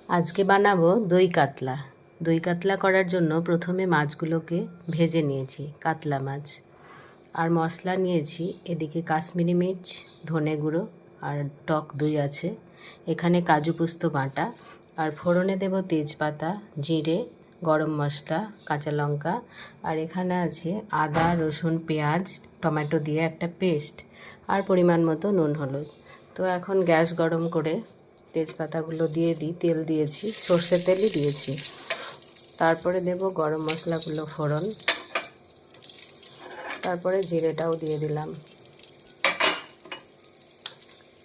আজকে বানাবো দই কাতলা। দই কাতলা করার জন্য প্রথমে মাছগুলোকে ভেজে নিয়েছি, কাতলা মাছ। আর মশলা নিয়েছি, এদিকে কাশ্মীরি মির্চ, ধনে গুঁড়ো আর টক দই আছে। এখানে কাজু পোস্ত বাটা, আর ফোড়নে দেব তেজপাতা, জিরে, গরম মশলা, কাঁচা লঙ্কা। আর এখানে আছে আদা, রসুন, পেঁয়াজ, টমেটো দিয়ে একটা পেস্ট, আর পরিমাণ মতো নুন, হলুদ। তো এখন গ্যাস গরম করে তেজপাতাগুলো দিয়ে দিই। তেল দিয়েছি, সর্ষের তেলই দিয়েছি। তারপরে দেব গরম মশলাগুলো ফোড়ন, তারপরে জিরেটাও দিয়ে দিলাম,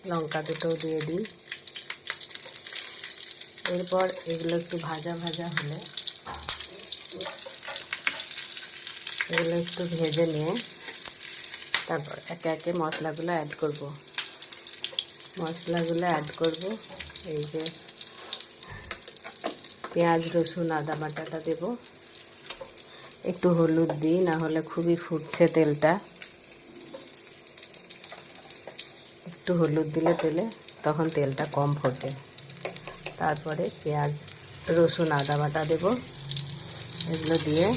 লঙ্কা দুটোও দিয়ে দিই। এরপর এগুলো একটু ভাজা ভাজা হলে এগুলো একটু ভেজে নিয়ে তারপর একে একে মশলাগুলো অ্যাড করব। এই যে পেঁয়াজ, রসুন, আদা বাটাটা দেব। একটু হলুদ দিই, না হলে খুবই ফুটছে তেলটা। একটু হলুদ দিলে তখন তেলটা কম ফোটে। তারপরে পেঁয়াজ, রসুন, আদা বাটা দেব। এগুলো দিয়ে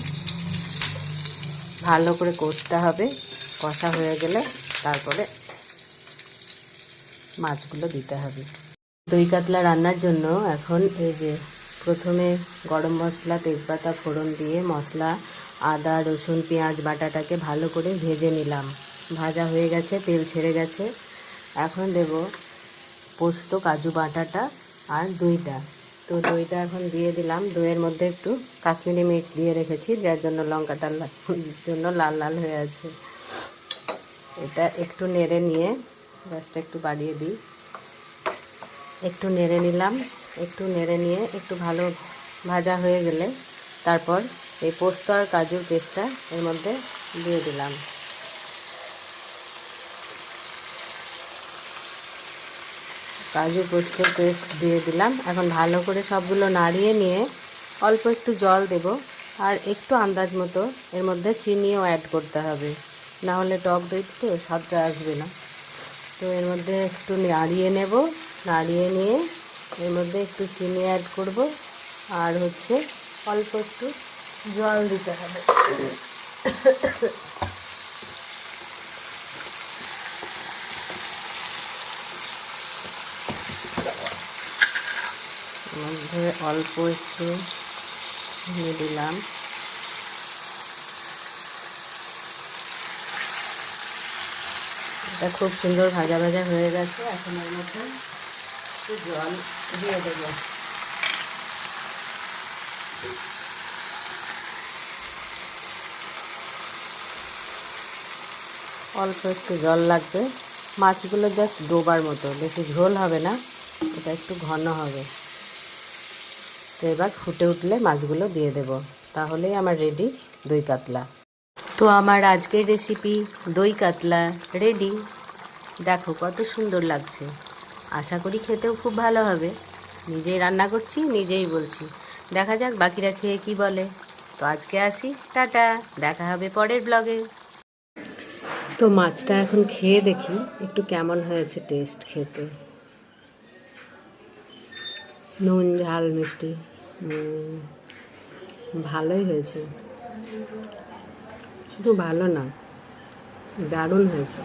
ভালো করে কষতে হবে। কষা হয়ে গেলে তারপরে মাছগুলো দিতে হবে। দই কাতলা রান্নার জন্য এখন এই যে প্রথমে গরম মশলা, তেজপাতা, ফোড়ন দিয়ে মশলা, আদা, রসুন, পেঁয়াজ বাটাটাকে ভালো করে ভেজে নিলাম। ভাজা হয়ে গেছে, তেল ছেড়ে গেছে। এখন দেব পোস্ত, কাজু বাটাটা আর দইটা। তো দইটা এখন দিয়ে দিলাম। দইয়ের মধ্যে একটু কাশ্মীরি মির্চ দিয়ে রেখেছি, যার জন্য লঙ্কাটার জন্য লাল লাল হয়ে আছে। এটা একটু নেড়ে নিয়ে, গ্যাসটা একটু বাড়িয়ে দিই। একটু নেড়ে নিলাম। একটু নেড়ে নিয়ে একটু ভালো ভাজা হয়ে গেলে তারপর এই পোস্ত আর কাজুর পেস্টটা এর মধ্যে দিয়ে দিলাম। কাজু পোস্তের পেস্ট দিয়ে দিলাম। এখন ভালো করে সবগুলো নাড়িয়ে নিয়ে অল্প একটু জল দেব, আর একটু আন্দাজ মতো এর মধ্যে চিনিও অ্যাড করতে হবে, না হলে টক দই তো স্বাদটা আসবে না। তো এর মধ্যে একটু নাড়িয়ে নেব। নাড়িয়ে নিয়ে এর মধ্যে একটু চিনি অ্যাড করব, আর অল্প একটু জল দিতে হবে। মধ্যে অল্প একটু দিয়ে দিলাম। এটা খুব সুন্দর ভাজা ভাজা হয়ে গেছে। এখন এর মধ্যে একটু জল দিয়ে দেব। অল্প একটু জল লাগবে, মাছগুলো জাস্ট ডোবার মতো, বেশি ঝোল হবে না, এটা একটু ঘন হবে। তো এবার ফুটে উঠলে মাছগুলো দিয়ে দেব, তাহলেই আমার রেডি দই কাতলা। তো আমার আজকের রেসিপি দই কাতলা রেডি। দেখো কত সুন্দর লাগছে। আশা করি খেতেও খুব ভালো হবে। নিজেই রান্না করছি, নিজেই বলছি। দেখা যাক বাকিরা খেয়ে কি বলে। তো আজকে আসি, টাটা, দেখা হবে পরের ব্লগে। তো মাছটা এখন খেয়ে দেখি একটু কেমন হয়েছে টেস্ট খেতে। নুন, ঝাল, মিষ্টি ভালোই হয়েছে। শুধু ভালো না, দারুণ হয়েছে।